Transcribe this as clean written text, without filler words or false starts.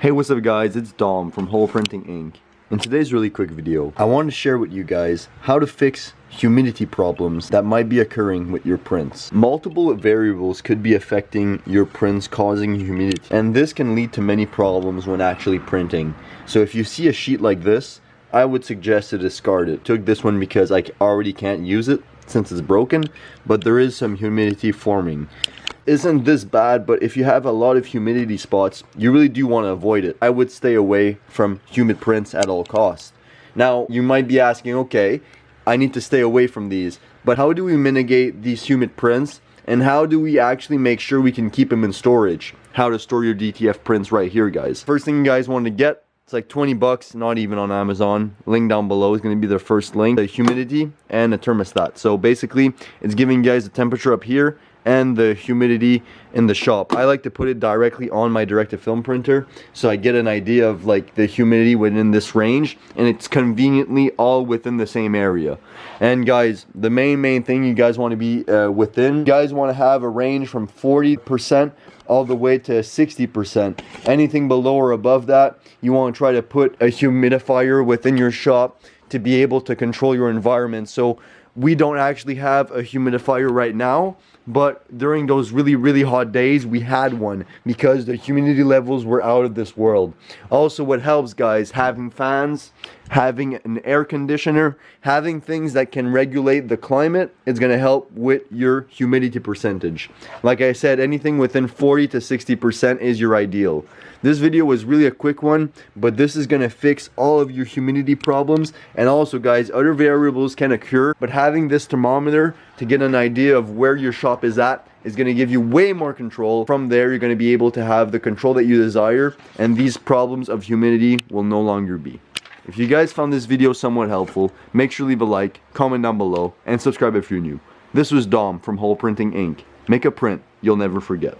Hey, what's up guys, it's Dom from Hole Printing Inc. In today's really quick video, I want to share with you guys how to fix humidity problems that might be occurring with your prints. Multiple variables could be affecting your prints, causing humidity, and this can lead to many problems when actually printing. So if you see a sheet like this, I would suggest to discard it. Took this one because I already can't use it since it's broken, but there is some humidity forming. Isn't this bad, but if you have a lot of humidity spots, you really do want to avoid it. I would stay away from humid prints at all costs. Now, you might be asking, okay, I need to stay away from these, but how do we mitigate these humid prints, and how do we actually make sure we can keep them in storage? How to store your DTF prints right here, guys. First thing you guys want to get, it's like 20 bucks, not even on Amazon. Link down below is going to be the first link. The humidity and a thermostat. So basically, it's giving you guys the temperature up here and the humidity in the shop. I like to put it directly on my direct-to-film printer so I get an idea of like the humidity within this range, and it's conveniently all within the same area. And guys, the main thing you guys want to be within, you guys want to have a range from 40% all the way to 60%. Anything below or above that, you want to try to put a humidifier within your shop to be able to control your environment. So we don't actually have a humidifier right now, but during those really hot days we had one because the humidity levels were out of this world. Also, what helps, guys, having fans, having an air conditioner, having things that can regulate the climate is going to help with your humidity percentage. Like I said, anything within 40 to 60% is your ideal. This video was really a quick one, but this is going to fix all of your humidity problems. And also, guys, other variables can occur, but having this thermometer to get an idea of where your shop is at is going to give you way more control. From there, you're going to be able to have the control that you desire, and these problems of humidity will no longer be. If you guys found this video somewhat helpful, make sure to leave a like, comment down below, and subscribe if you're new. This was Dom from Hole Printing Inc. Make a print you'll never forget.